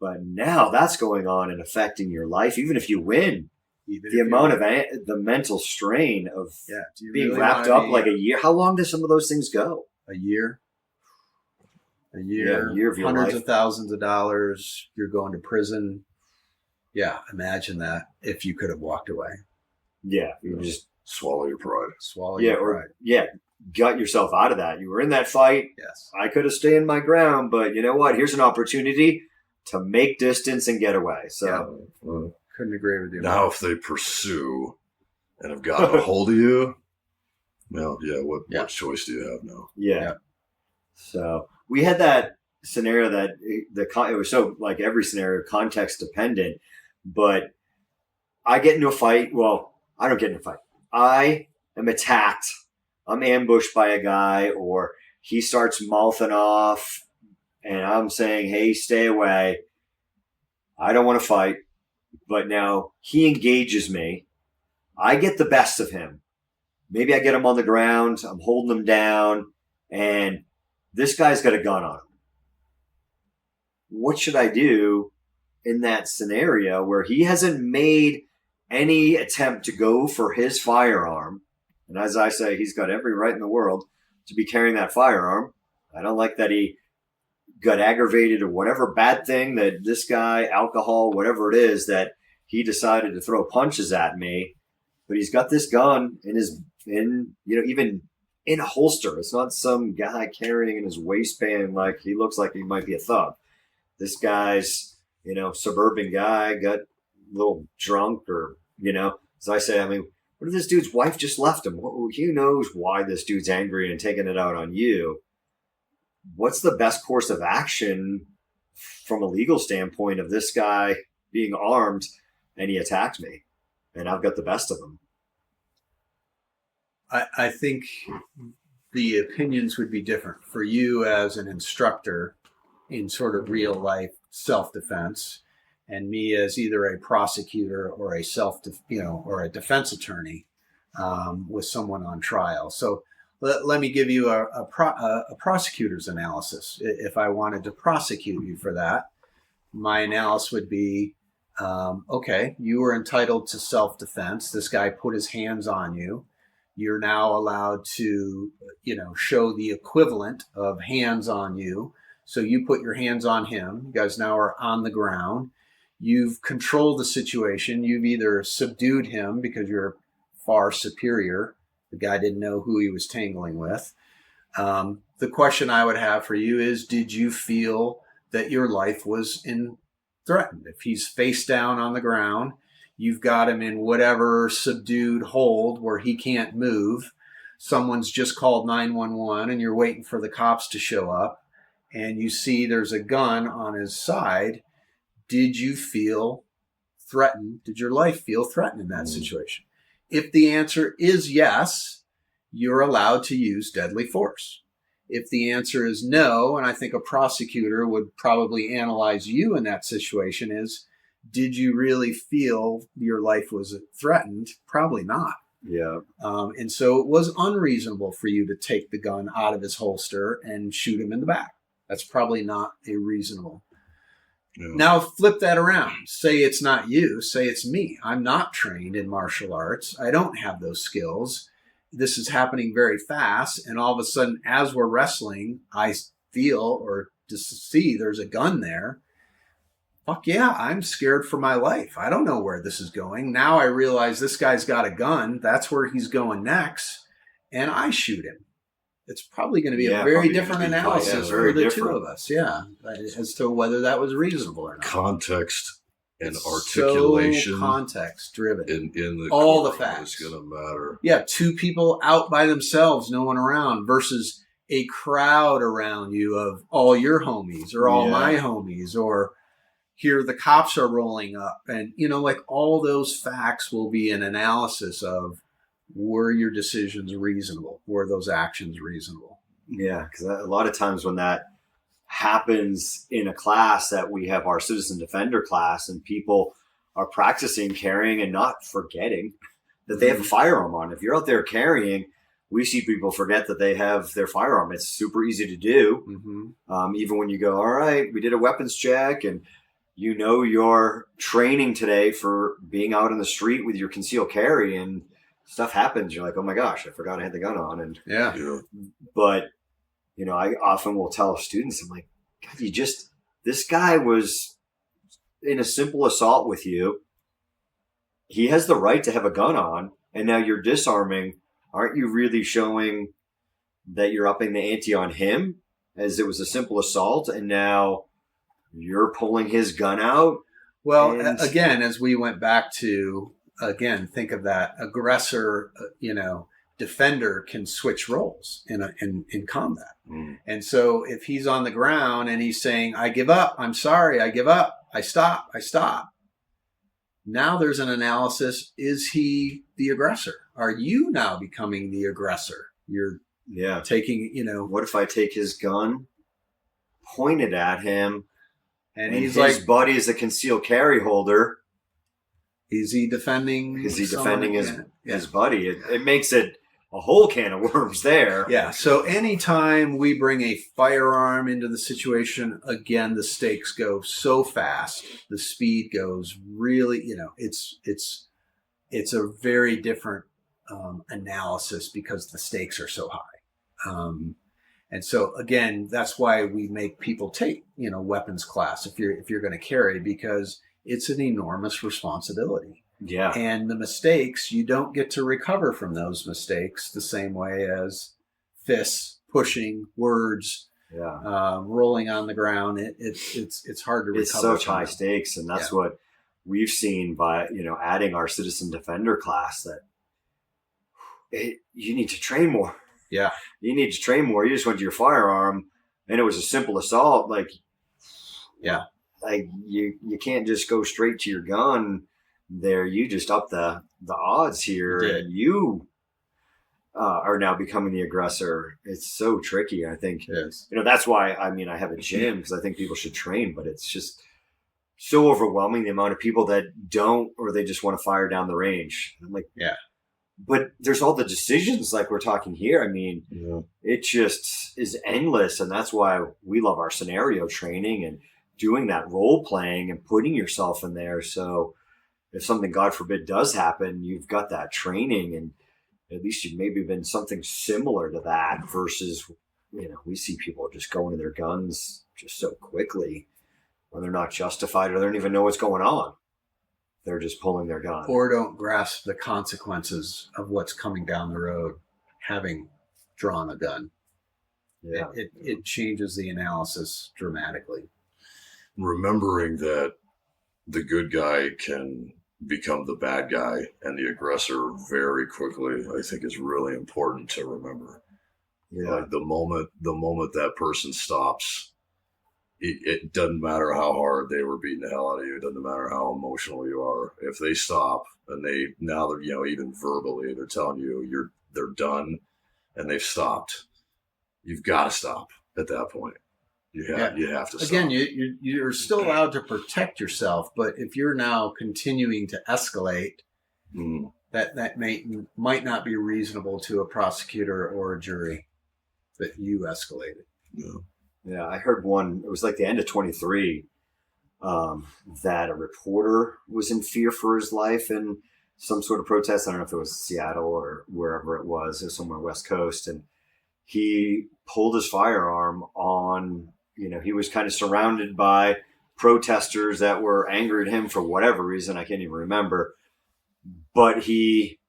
But now that's going on and affecting your life, even if you win. The amount of the mental strain of being really wrapped up like a year. How long do some of those things go? A year. Yeah, a year of your hundreds life. Of thousands of dollars. You're going to prison. Yeah, imagine that if you could have walked away. Yeah, you just swallow your pride. Gut yourself out of that. You were in that fight. Yes. I could have stayed my ground, but you know what? Here's an opportunity to make distance and get away. So couldn't agree with you. Now, if they pursue and have gotten a hold of you, what choice do you have now? Yeah. So we had that scenario that it was so like every scenario context dependent, but I get into a fight. Well, I don't get into a fight. I am attacked. I'm ambushed by a guy, or he starts mouthing off and I'm saying, hey, stay away. I don't want to fight. But now he engages me. I get the best of him. Maybe I get him on the ground. I'm holding him down. And this guy's got a gun on him. What should I do in that scenario where he hasn't made any attempt to go for his firearm? And as I say, he's got every right in the world to be carrying that firearm. I don't like that he got aggravated or whatever bad thing that this guy, alcohol, whatever it is, that he decided to throw punches at me. But he's got this gun even in a holster. It's not some guy carrying in his waistband like he looks like he might be a thug. This guy's, suburban guy, got a little drunk or, as I say, what if this dude's wife just left him? Who knows why this dude's angry and taking it out on you? What's the best course of action from a legal standpoint of this guy being armed and he attacked me and I've got the best of him? I think the opinions would be different for you as an instructor in sort of real life self-defense, and me as either a prosecutor or a or a defense attorney with someone on trial. So let me give you a prosecutor's analysis. If I wanted to prosecute you for that, my analysis would be, okay, you were entitled to self-defense. This guy put his hands on you. You're now allowed to, show the equivalent of hands on you. So you put your hands on him. You guys now are on the ground. You've controlled the situation. You've either subdued him because you're far superior. The guy didn't know who he was tangling with. The question I would have for you is, did you feel that your life was threatened? If he's face down on the ground, you've got him in whatever subdued hold where he can't move. Someone's just called 911 and you're waiting for the cops to show up, and you see there's a gun on his side. Did you feel threatened? Did your life feel threatened in that situation? If the answer is yes, you're allowed to use deadly force. If the answer is no, and I think a prosecutor would probably analyze you in that situation, is, did you really feel your life was threatened? Probably not. Yeah. And so it was unreasonable for you to take the gun out of his holster and shoot him in the back. That's probably not a reasonable. Yeah. Now flip that around. Say it's not you. Say it's me. I'm not trained in martial arts. I don't have those skills. This is happening very fast. And all of a sudden, as we're wrestling, I feel or just see there's a gun there. Fuck yeah, I'm scared for my life. I don't know where this is going. Now I realize this guy's got a gun. That's where he's going next. And I shoot him. It's probably going to be a very different analysis for the two of us. Yeah. As to whether that was reasonable or not. Context and articulation. So context driven. In the all the facts. Is going to matter. Yeah. Two people out by themselves, no one around, versus a crowd around you of all your homies or all my homies, or here the cops are rolling up, and like all those facts will be an analysis of, were your decisions reasonable? Were those actions reasonable? Yeah, because a lot of times when that happens in a class that we have our citizen defender class, and people are practicing carrying and not forgetting that they have a firearm on. If you're out there carrying, we see people forget that they have their firearm. It's super easy to do. Even when you go, all right, we did a weapons check, and you're training today for being out in the street with your concealed carry, and stuff happens. You're like, oh my gosh, I forgot I had the gun on. And but I often will tell students, I'm like, God, this guy was in a simple assault with you. He has the right to have a gun on, and now you're disarming. Aren't you really showing that you're upping the ante on him, as it was a simple assault, and now you're pulling his gun out? Well, again, as we went back to, think of that aggressor, defender can switch roles in combat. And so if he's on the ground and he's saying, I give up, I'm sorry, I give up, I stop. Now there's an analysis. Is he the aggressor? Are you now becoming the aggressor? You're taking, what if I take his gun, pointed at him, and he's his buddy is a concealed carry holder? Is he defending? Is he defending his buddy? It makes it a whole can of worms there. Yeah. So anytime we bring a firearm into the situation, again, the stakes go so fast. The speed goes really, it's a very different analysis because the stakes are so high. And so again, that's why we make people take, weapons class if you're going to carry, because it's an enormous responsibility. Yeah. And the mistakes, you don't get to recover from those mistakes the same way as fists, pushing, words, rolling on the ground. It's hard to recover. It's such high stakes. And that's what we've seen by, adding our citizen defender class, that you need to train more. Yeah. You need to train more. You just went to your firearm and it was a simple assault. Like you can't just go straight to your gun there. You just up the odds here, and you are now becoming the aggressor. It's so tricky. I think, that's why, I have a gym, because I think people should train, but it's just so overwhelming, the amount of people that don't, or they just want to fire down the range. I'm like, but there's all the decisions like we're talking here. It just is endless. And that's why we love our scenario training and doing that role playing and putting yourself in there. So if something, God forbid, does happen, you've got that training, and at least you've maybe been something similar to that, versus, we see people just going to their guns just so quickly. or they're not justified, or they don't even know what's going on. They're just pulling their gun. Or don't grasp the consequences of what's coming down the road, having drawn a gun. Yeah. It changes the analysis dramatically. Remembering that the good guy can become the bad guy and the aggressor very quickly, I think, is really important to remember. Yeah. Like the moment that person stops, it doesn't matter how hard they were beating the hell out of you. It doesn't matter how emotional you are. If they stop and they're even verbally, they're telling you they're done and they've stopped, you've got to stop at that point. You have to stop. Again, you're still allowed to protect yourself, but if you're now continuing to escalate, that might not be reasonable to a prosecutor or a jury that you escalated. Yeah, I heard one, it was like the end of 23, that a reporter was in fear for his life in some sort of protest. I don't know if it was Seattle or wherever it was somewhere West Coast. And he pulled his firearm on, he was kind of surrounded by protesters that were angry at him for whatever reason. I can't even remember. But he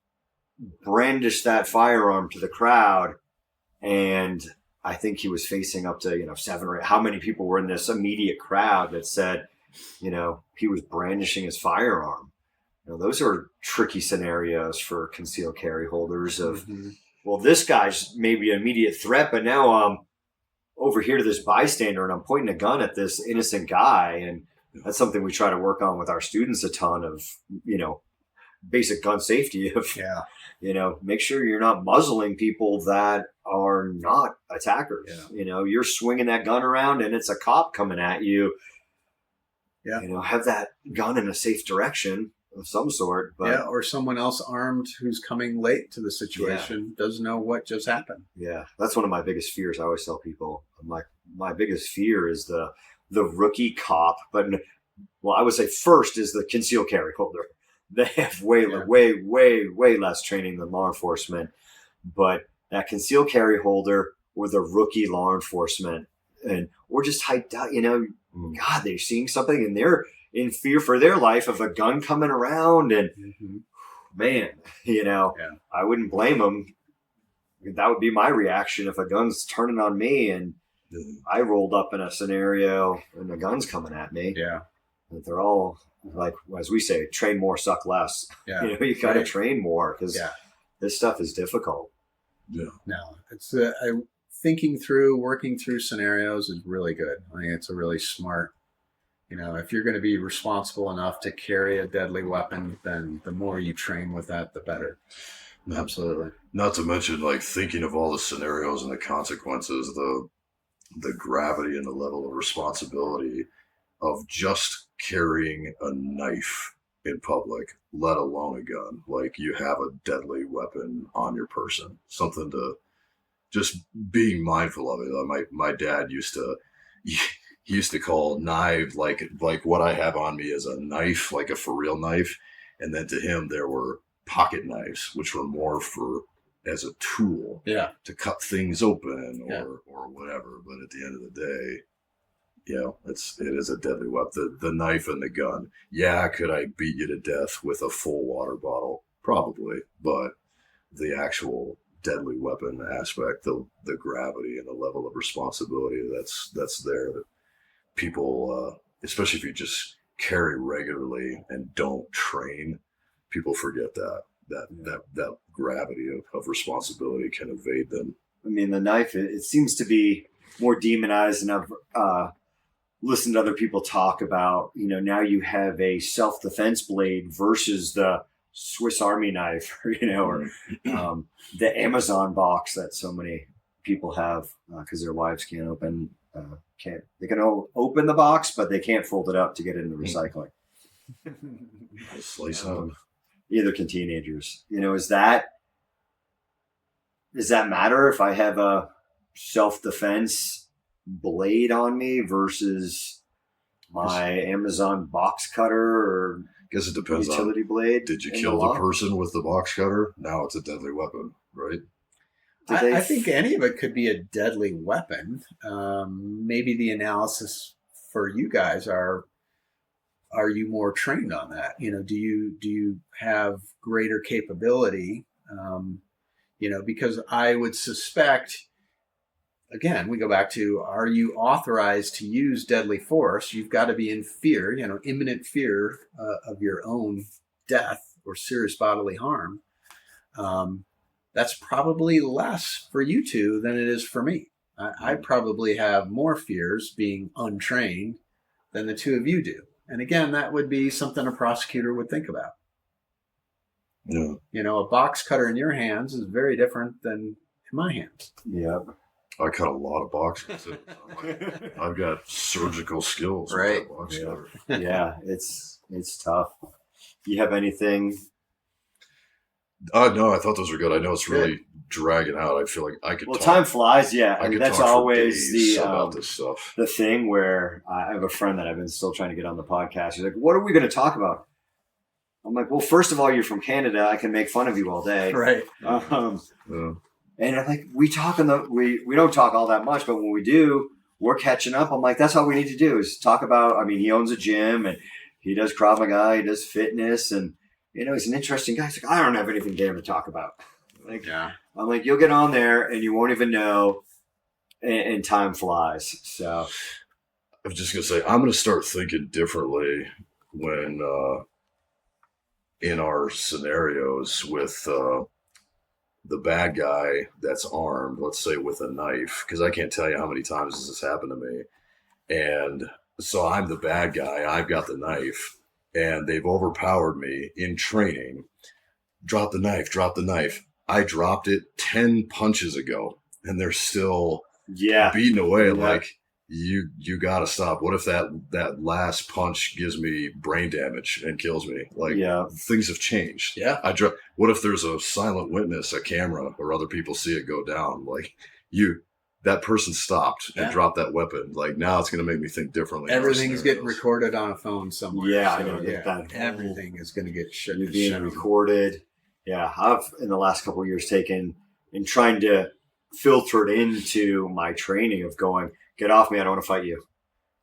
brandished that firearm to the crowd, and I think he was facing up to, 7 or 8. How many people were in this immediate crowd that said, he was brandishing his firearm? Those are tricky scenarios for concealed carry holders of, well, this guy's maybe an immediate threat, but now I'm over here to this bystander and I'm pointing a gun at this innocent guy. And that's something we try to work on with our students a ton of, basic gun safety of, make sure you're not muzzling people that are not attackers. Yeah. You're swinging that gun around and it's a cop coming at you. Yeah. Have that gun in a safe direction of some sort. But, or someone else armed who's coming late to the situation doesn't know what just happened. Yeah. That's one of my biggest fears. I always tell people my biggest fear is the rookie cop. But, I would say first is the concealed carry holder. They have way less training than law enforcement, but that concealed carry holder or the rookie law enforcement or just hyped out, God, they're seeing something and they're in fear for their life of a gun coming around and man, I wouldn't blame them. That would be my reaction if a gun's turning on me and I rolled up in a scenario and the gun's coming at me. Yeah. They're all, like, as we say, train more, suck less. Yeah. You got to train more because this stuff is difficult. Yeah. No, it's working through scenarios is really good. I think it's a really smart, if you're going to be responsible enough to carry a deadly weapon, then the more you train with that, the better. Absolutely. Not to mention, like, thinking of all the scenarios and the consequences, the gravity and the level of responsibility of just carrying a knife in public, let alone a gun. Like, you have a deadly weapon on your person, something to just being mindful of it. My dad used to call knives like what I have on me is a knife, like a for real knife. And then to him, there were pocket knives, which were more as a tool to cut things open or whatever. But at the end of the day, it is a deadly weapon. The knife and the gun. Yeah, could I beat you to death with a full water bottle? Probably. But the actual deadly weapon aspect, the gravity and the level of responsibility that's there that people, especially if you just carry regularly and don't train, people forget that gravity of responsibility can evade them. I mean, the knife, it seems to be more demonized, and I've listened to other people talk about, now you have a self-defense blade versus the Swiss Army knife, or the Amazon box that so many people have because their wives can't open the box, but they can't fold it up to get it into recycling. Slice them. Either can teenagers. Does that matter if I have a self-defense blade on me versus my Amazon box cutter or guess it depends utility blade? Did you kill the person with the box cutter? Now it's a deadly weapon, right? I think any of it could be a deadly weapon. Maybe the analysis for you guys are you more trained on that? Do you have greater capability? Because I would suspect, again, we go back to, are you authorized to use deadly force? You've got to be in fear, imminent fear of your own death or serious bodily harm. That's probably less for you two than it is for me. I probably have more fears being untrained than the two of you do. And again, that would be something a prosecutor would think about. Yeah. A box cutter in your hands is very different than in my hands. Yeah. I cut a lot of boxes. I've got surgical skills. Right. With that box cutter. Yeah, it's tough. Do you have anything? No, I thought those were good. I know it's really dragging out. I feel like I could. Well, time flies. Yeah, I could that's talk always for days the about this stuff. The thing where I have a friend that I've been still trying to get on the podcast. He's like, "What are we going to talk about?" I'm like, "Well, first of all, you're from Canada. I can make fun of you all day." Right. And I'm like, we don't talk all that much, but when we do, we're catching up. I'm like, that's all we need to do is talk about. I mean, he owns a gym and he does Krav Maga, he does fitness, and he's an interesting guy. He's like, I don't have anything damn to talk about. Yeah. I'm like, you'll get on there and you won't even know, and time flies. So I was just gonna say, I'm gonna start thinking differently when in our scenarios with the bad guy that's armed, let's say with a knife, because I can't tell you how many times this has happened to me. And so I'm the bad guy, I've got the knife, and they've overpowered me in training. Drop the knife. I dropped it 10 punches ago, and they're still beating away. Yeah. Like, you got to stop. What if that last punch gives me brain damage and kills me? Like, things have changed. Yeah. What if there's a silent witness, a camera, or other people see it go down? Like, that person stopped and dropped that weapon. Like, now it's going to make me think differently. Everything's getting recorded on a phone somewhere. Yeah, so, I know that. Everything is going to get You're being recorded. Yeah, I've in the last couple of years taken and trying to filter it into my training of going, get off me, I don't want to fight you.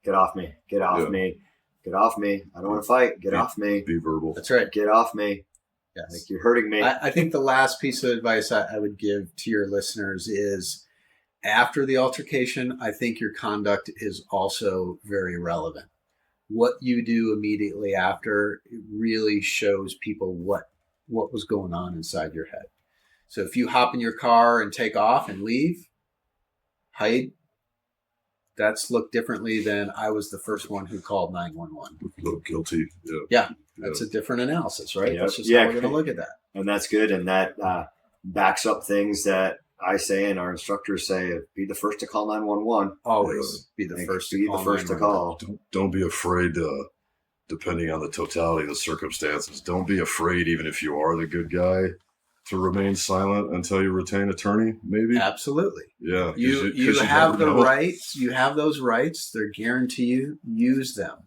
Get off me. Get off me. Get off me. I don't want to fight. Get off me. Be verbal. That's right. Get off me. Yes. Like, you're hurting me. I think the last piece of advice I would give to your listeners is, after the altercation, I think your conduct is also very relevant. What you do immediately after, it really shows people what was going on inside your head. So if you hop in your car and take off and leave, hide, that's looked differently than I was the first one who called 911. A little guilty. Yeah. That's a different analysis, right? Yep. That's just how we're going to look at that. And that's good. And that backs up things that I say and our instructors say, be the first to call 911. Always be the first to call. Be the first to call. Don't be afraid, depending on the totality of the circumstances. Don't be afraid, even if you are the good guy, to remain silent until you retain attorney, maybe? Absolutely. Yeah. You have the rights. You have those rights. They're guaranteed. Use them.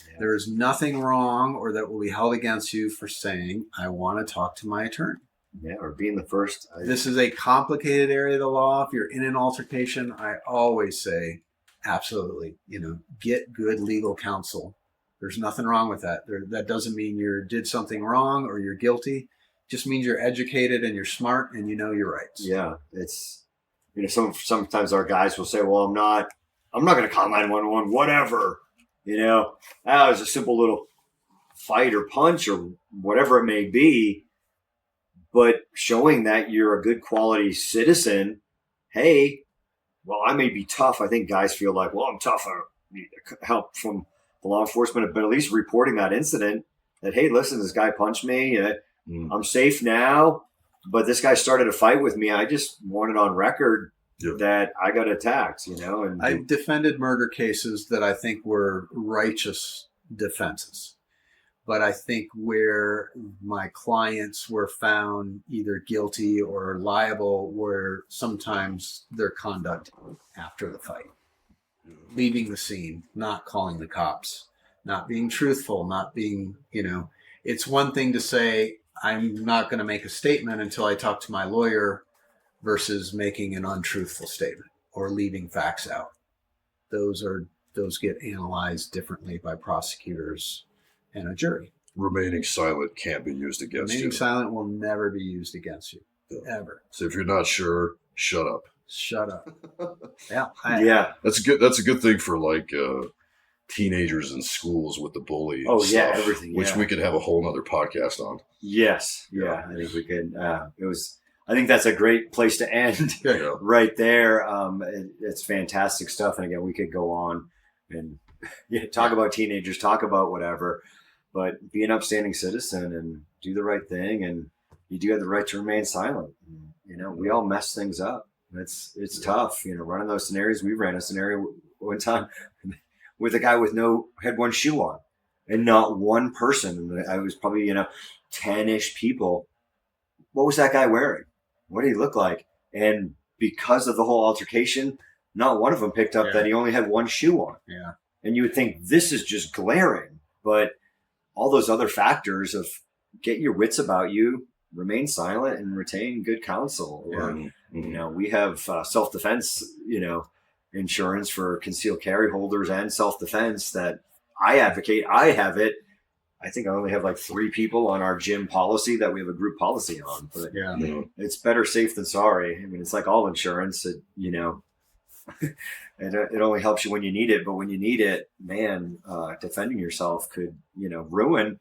Yeah. There is nothing wrong or that will be held against you for saying, I want to talk to my attorney. Yeah, or being the first. This is a complicated area of the law. If you're in an altercation, I always say, absolutely, get good legal counsel. There's nothing wrong with that. That doesn't mean you did something wrong or you're guilty. It just means you're educated and you're smart and you know your rights. Yeah, it's sometimes our guys will say, "Well, I'm not going to call 911, whatever." That was a simple little fight or punch or whatever it may be. But showing that you're a good quality citizen, hey, well, I may be tough. I think guys feel like, well, I'm tough. I need help from the law enforcement, but at least reporting that incident that, hey, listen, this guy punched me. I'm safe now, but this guy started a fight with me. I just wanted on record that I got attacked, And I've defended murder cases that I think were righteous defenses. But I think where my clients were found either guilty or liable were sometimes their conduct after the fight. Leaving the scene, not calling the cops, not being truthful, not being, it's one thing to say, I'm not going to make a statement until I talk to my lawyer versus making an untruthful statement or leaving facts out. Those are those get analyzed differently by prosecutors and a jury. Remaining silent can't be used against you. Remaining silent will never be used against you, ever. So if you're not sure, shut up. Shut up. Yeah. That's good. That's a good thing for like teenagers in schools with the bully. Stuff, everything. Which we could have a whole nother podcast on. Yes. Yeah. I think we could. I think that's a great place to end Yeah. right there. It's fantastic stuff. And again, we could go on and talk about teenagers, talk about whatever, but be an upstanding citizen and do the right thing. And you do have the right to remain silent. And, we all mess things up. It's tough, running those scenarios. We ran a scenario one time with a guy had one shoe on and not one person. I was probably, 10-ish people. What was that guy wearing? What did he look like? And because of the whole altercation, not one of them picked up that he only had one shoe on. Yeah. And you would think this is just glaring, but all those other factors of get your wits about you, remain silent, and retain good counsel. Yeah. Or, we have self-defense, insurance for concealed carry holders and self-defense that I advocate. I have it. I think I only have like 3 people on our gym policy that we have a group policy on, but it's better safe than sorry. I mean, it's like all insurance, it only helps you when you need it, but when you need it, man, defending yourself could, ruin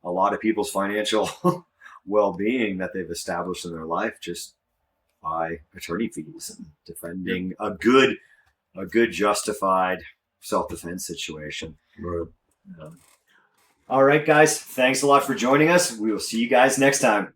a lot of people's financial well-being that they've established in their life just by attorney fees and defending a good justified self-defense situation. Right. All right, guys. Thanks a lot for joining us. We will see you guys next time.